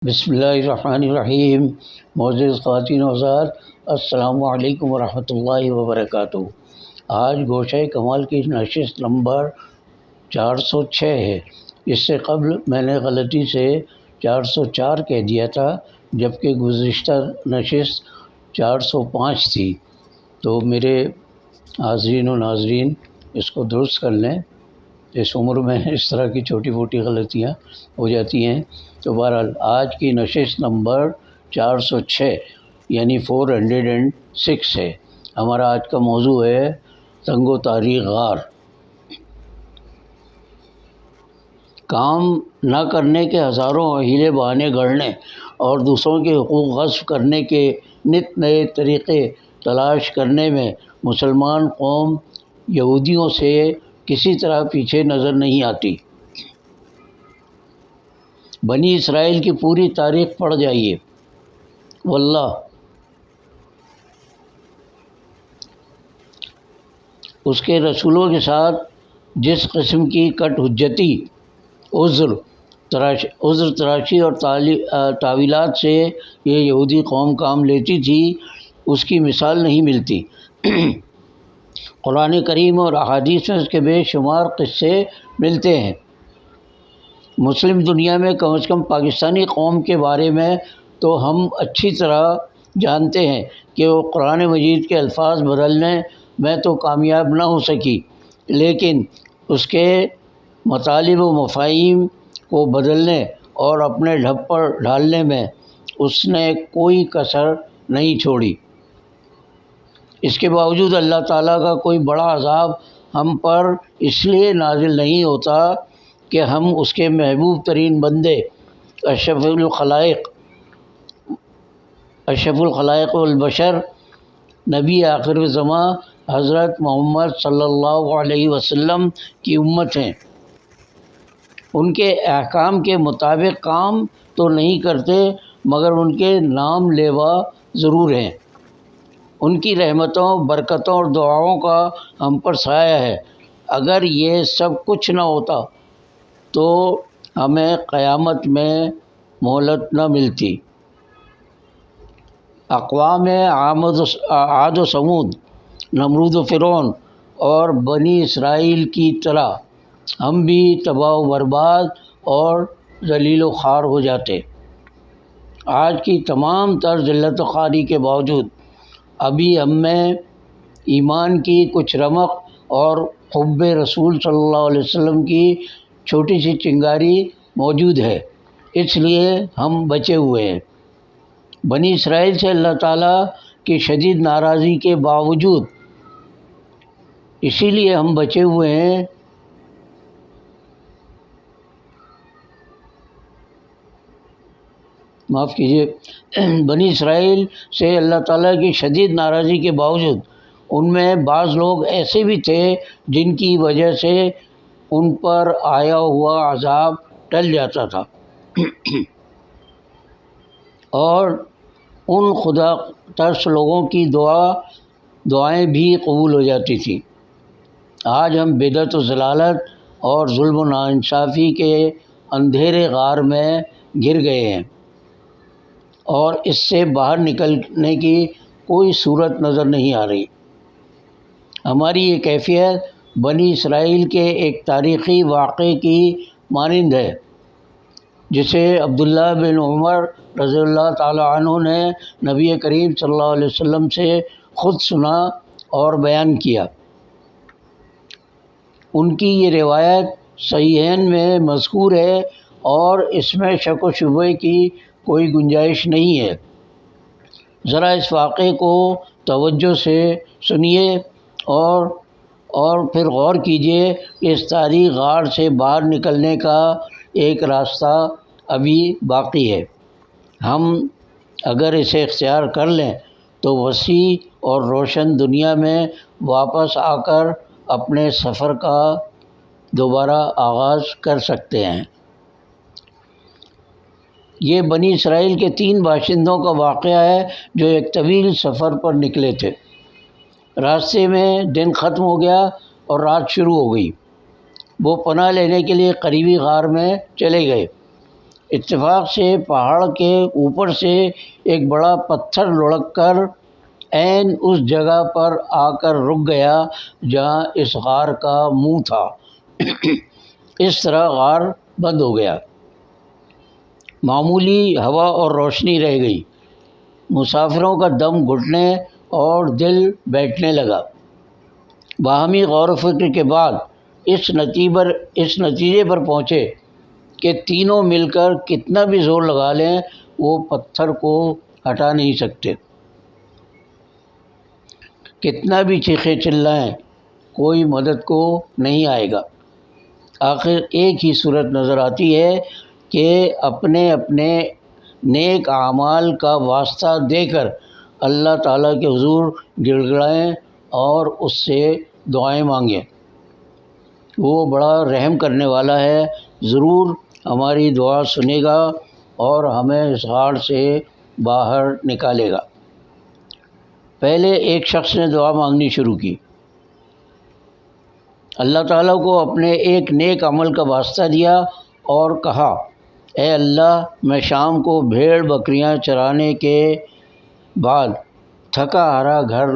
بسم اللہ الرحمن الرحیم۔ معزز خواتین و حضرات، السلام علیکم ورحمۃ اللہ وبرکاتہ۔ آج گوشۂ کمال کی نشست نمبر 406 ہے۔ اس سے قبل میں نے غلطی سے 404 کہہ دیا تھا، جبکہ گزشتہ نشست 405 تھی۔ تو میرے حاضرین و ناظرین اس کو درست کر لیں، اس عمر میں اس طرح کی چھوٹی موٹی غلطیاں ہو جاتی ہیں۔ تو بہرحال آج کی نشست نمبر 406 یعنی 406 ہے۔ ہمارا آج کا موضوع ہے تنگ و تاریک غار۔ کام نہ کرنے کے ہزاروں ہیلے بہانے گھڑنے اور دوسروں کے حقوق غصب کرنے کے نت نئے طریقے تلاش کرنے میں مسلمان قوم یہودیوں سے کسی طرح پیچھے نظر نہیں آتی۔ بنی اسرائیل کی پوری تاریخ پڑھ جائیے، واللہ اس کے رسولوں کے ساتھ جس قسم کی کٹ حجتی، عذر تراشی اور تعویلات سے یہ یہودی قوم کام لیتی تھی، اس کی مثال نہیں ملتی۔ قرآن کریم اور احادیث میں اس کے بے شمار قصے ملتے ہیں۔ مسلم دنیا میں کم از کم پاکستانی قوم کے بارے میں تو ہم اچھی طرح جانتے ہیں کہ وہ قرآن مجید کے الفاظ بدلنے میں تو کامیاب نہ ہو سکی، لیکن اس کے مطالب و مفاہیم کو بدلنے اور اپنے ڈھب پر ڈھالنے میں اس نے کوئی کسر نہیں چھوڑی۔ اس کے باوجود اللہ تعالیٰ کا کوئی بڑا عذاب ہم پر اس لیے نازل نہیں ہوتا کہ ہم اس کے محبوب ترین بندے اشرف الخلائق والبشر نبی آخر زماں حضرت محمد صلی اللہ علیہ وسلم کی امت ہیں۔ ان کے احکام کے مطابق کام تو نہیں کرتے، مگر ان کے نام لیوا ضرور ہیں۔ ان کی رحمتوں، برکتوں اور دعاؤں کا ہم پر سایہ ہے۔ اگر یہ سب کچھ نہ ہوتا تو ہمیں قیامت میں مہلت نہ ملتی۔ اقوام عاد و ثمود، نمرود و فرعون اور بنی اسرائیل کی طرح ہم بھی تباہ و برباد اور ذلیل و خوار ہو جاتے۔ آج کی تمام تر ذلت و خواری کے باوجود ابھی ہم میں ایمان کی کچھ رمق اور حب رسول صلی اللہ علیہ وسلم کی چھوٹی سی چنگاری موجود ہے، اس لیے ہم بچے ہوئے ہیں۔ بنی اسرائیل سے اللہ تعالیٰ کی شدید ناراضی کے باوجود اسی لیے ہم بچے ہوئے ہیں معاف کیجیے بنی اسرائیل سے اللہ تعالیٰ کی شدید ناراضی کے باوجود ان میں بعض لوگ ایسے بھی تھے جن کی وجہ سے ان پر آیا ہوا عذاب ٹل جاتا تھا اور ان خدا ترس لوگوں کی دعائیں بھی قبول ہو جاتی تھیں۔ آج ہم بدعت و ضلالت اور ظلم و ناانصافی کے اندھیرے غار میں گر گئے ہیں اور اس سے باہر نکلنے کی کوئی صورت نظر نہیں آ رہی۔ ہماری یہ کیفیت بنی اسرائیل کے ایک تاریخی واقعے کی مانند ہے، جسے عبداللہ بن عمر رضی اللہ تعالیٰ عنہ نے نبی کریم صلی اللہ علیہ وسلم سے خود سنا اور بیان کیا۔ ان کی یہ روایت صحیحین میں مذکور ہے اور اس میں شک و شبہ کی کوئی گنجائش نہیں ہے۔ ذرا اس واقعے کو توجہ سے سنیے اور پھر غور کیجیے کہ اس تاریک غار سے باہر نکلنے کا ایک راستہ ابھی باقی ہے۔ ہم اگر اسے اختیار کر لیں تو وسیع اور روشن دنیا میں واپس آ کر اپنے سفر کا دوبارہ آغاز کر سکتے ہیں۔ یہ بنی اسرائیل کے 3 باشندوں کا واقعہ ہے جو ایک طویل سفر پر نکلے تھے۔ راستے میں دن ختم ہو گیا اور رات شروع ہو گئی۔ وہ پناہ لینے کے لیے قریبی غار میں چلے گئے۔ اتفاق سے پہاڑ کے اوپر سے ایک بڑا پتھر لڑک کر عین اس جگہ پر آ کر رک گیا جہاں اس غار کا منہ تھا۔ اس طرح غار بند ہو گیا، معمولی ہوا اور روشنی رہ گئی، مسافروں کا دم گھٹنے اور دل بیٹھنے لگا۔ باہمی غور و فکر کے بعد اس نتیجے پر پہنچے کہ تینوں مل کر کتنا بھی زور لگا لیں وہ پتھر کو ہٹا نہیں سکتے، کتنا بھی چیخیں چلائیں کوئی مدد کو نہیں آئے گا۔ آخر ایک ہی صورت نظر آتی ہے کہ اپنے اپنے نیک اعمال کا واسطہ دے کر اللہ تعالیٰ کے حضور گڑ گڑائیں اور اس سے دعائیں مانگیں۔ وہ بڑا رحم کرنے والا ہے، ضرور ہماری دعا سنے گا اور ہمیں اس غار سے باہر نکالے گا۔ پہلے ایک شخص نے دعا مانگنی شروع کی، اللہ تعالیٰ کو اپنے ایک نیک عمل کا واسطہ دیا اور کہا، اے اللہ، میں شام کو بھیڑ بکریاں چرانے کے بعد تھکا ہارا گھر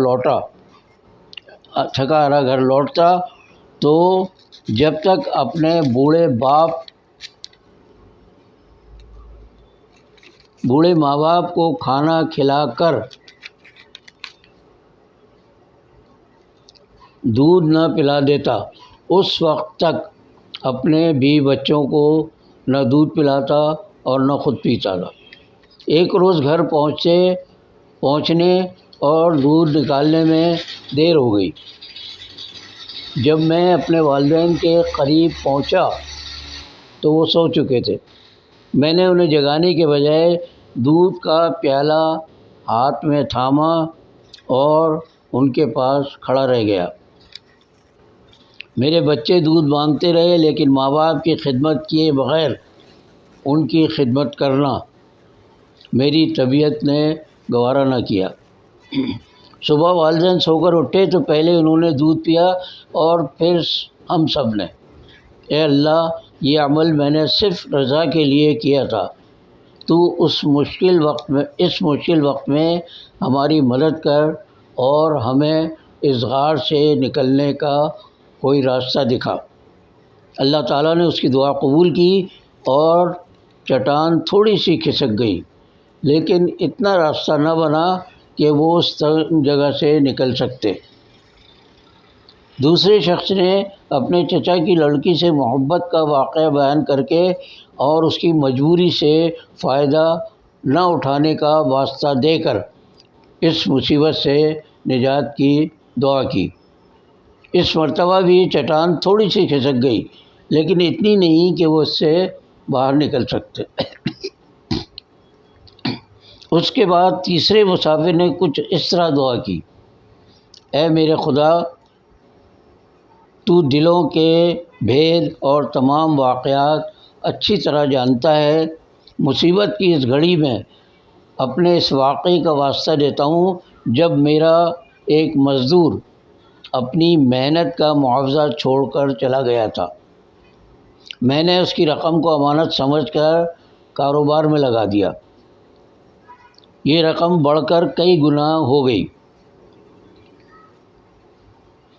لوٹتا تو جب تک اپنے بوڑھے ماں باپ کو کھانا کھلا کر دودھ نہ پلا دیتا، اس وقت تک اپنے بیوی بچوں کو نہ دودھ پلاتا اور نہ خود پیتا تھا۔ ایک روز گھر پہنچنے اور دودھ نکالنے میں دیر ہو گئی۔ جب میں اپنے والدین کے قریب پہنچا تو وہ سو چکے تھے۔ میں نے انہیں جگانے کے بجائے دودھ کا پیالہ ہاتھ میں تھاما اور ان کے پاس کھڑا رہ گیا۔ میرے بچے دودھ مانگتے رہے، لیکن ماں باپ کی خدمت کیے بغیر ان کی خدمت کرنا میری طبیعت نے گوارا نہ کیا۔ صبح والدین سو کر اٹھے تو پہلے انہوں نے دودھ پیا اور پھر ہم سب نے۔ اے اللہ، یہ عمل میں نے صرف رضا کے لیے کیا تھا، تو اس مشکل وقت میں ہماری مدد کر اور ہمیں اس غار سے نکلنے کا کوئی راستہ دکھا۔ اللہ تعالیٰ نے اس کی دعا قبول کی اور چٹان تھوڑی سی کھسک گئی، لیکن اتنا راستہ نہ بنا کہ وہ اس جگہ سے نکل سکتے۔ دوسرے شخص نے اپنے چچا کی لڑکی سے محبت کا واقعہ بیان کر کے اور اس کی مجبوری سے فائدہ نہ اٹھانے کا واسطہ دے کر اس مصیبت سے نجات کی دعا کی۔ اس مرتبہ بھی چٹان تھوڑی سی کھسک گئی، لیکن اتنی نہیں کہ وہ اس سے باہر نکل سکتے۔ اس کے بعد تیسرے مسافر نے کچھ اس طرح دعا کی، اے میرے خدا، تو دلوں کے بھید اور تمام واقعات اچھی طرح جانتا ہے۔ مصیبت کی اس گھڑی میں اپنے اس واقعے کا واسطہ دیتا ہوں جب میرا ایک مزدور اپنی محنت کا معاوضہ چھوڑ کر چلا گیا تھا۔ میں نے اس کی رقم کو امانت سمجھ کر کاروبار میں لگا دیا۔ یہ رقم بڑھ کر کئی گنا ہو گئی۔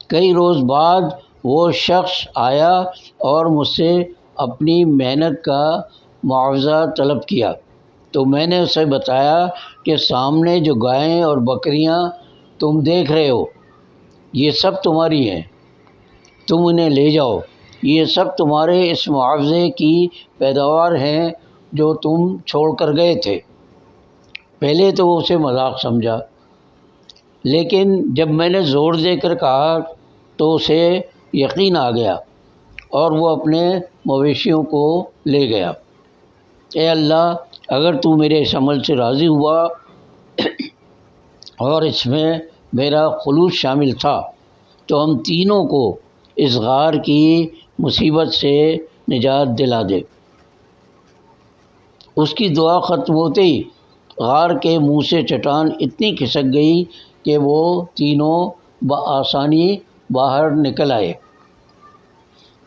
کئی روز بعد وہ شخص آیا اور مجھ سے اپنی محنت کا معاوضہ طلب کیا تو میں نے اسے بتایا کہ سامنے جو گائیں اور بکریاں تم دیکھ رہے ہو یہ سب تمہاری ہیں، تم انہیں لے جاؤ، یہ سب تمہارے اس معاوضے کی پیداوار ہیں جو تم چھوڑ کر گئے تھے۔ پہلے تو وہ اسے مذاق سمجھا، لیکن جب میں نے زور دے کر کہا تو اسے یقین آ گیا اور وہ اپنے مویشیوں کو لے گیا۔ اے اللہ، اگر تو میرے اس عمل سے راضی ہوا اور اس میں میرا خلوص شامل تھا تو ہم تینوں کو اس غار کی مصیبت سے نجات دلا دے۔ اس کی دعا ختم ہوتے ہی غار کے منہ سے چٹان اتنی کھسک گئی کہ وہ تینوں بآسانی باہر نکل آئے۔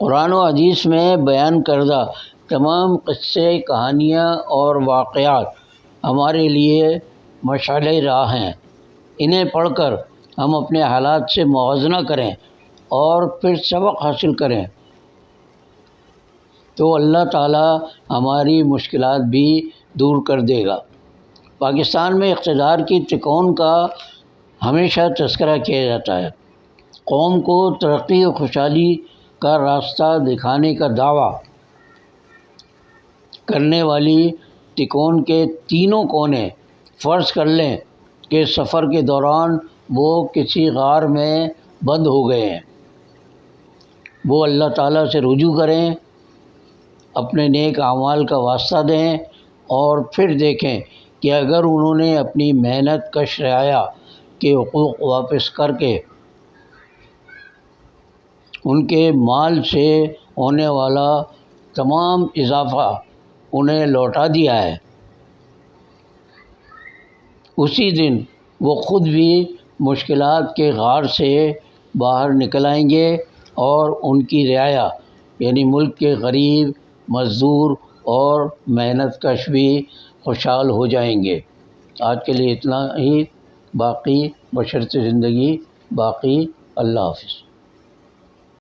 قرآن و حدیث میں بیان کردہ تمام قصے، کہانیاں اور واقعات ہمارے لیے مشعل راہ ہیں۔ انہیں پڑھ کر ہم اپنے حالات سے موازنہ کریں اور پھر سبق حاصل کریں تو اللہ تعالیٰ ہماری مشکلات بھی دور کر دے گا۔ پاکستان میں اقتدار کی تکون کا ہمیشہ تذکرہ کیا جاتا ہے۔ قوم کو ترقی و خوشحالی کا راستہ دکھانے کا دعویٰ کرنے والی تکون کے تینوں کونے فرض کر لیں کہ سفر کے دوران وہ کسی غار میں بند ہو گئے ہیں۔ وہ اللہ تعالیٰ سے رجوع کریں، اپنے نیک اعمال کا واسطہ دیں اور پھر دیکھیں کہ اگر انہوں نے اپنی محنت کش رعایا کے حقوق واپس کر کے ان کے مال سے ہونے والا تمام اضافہ انہیں لوٹا دیا ہے، اسی دن وہ خود بھی مشکلات کے غار سے باہر نکل آئیں گے اور ان کی رعایا یعنی ملک کے غریب، مزدور اور محنت کش بھی خوشحال ہو جائیں گے۔ آج کے لیے اتنا ہی، باقی بشرط زندگی باقی۔ اللہ حافظ۔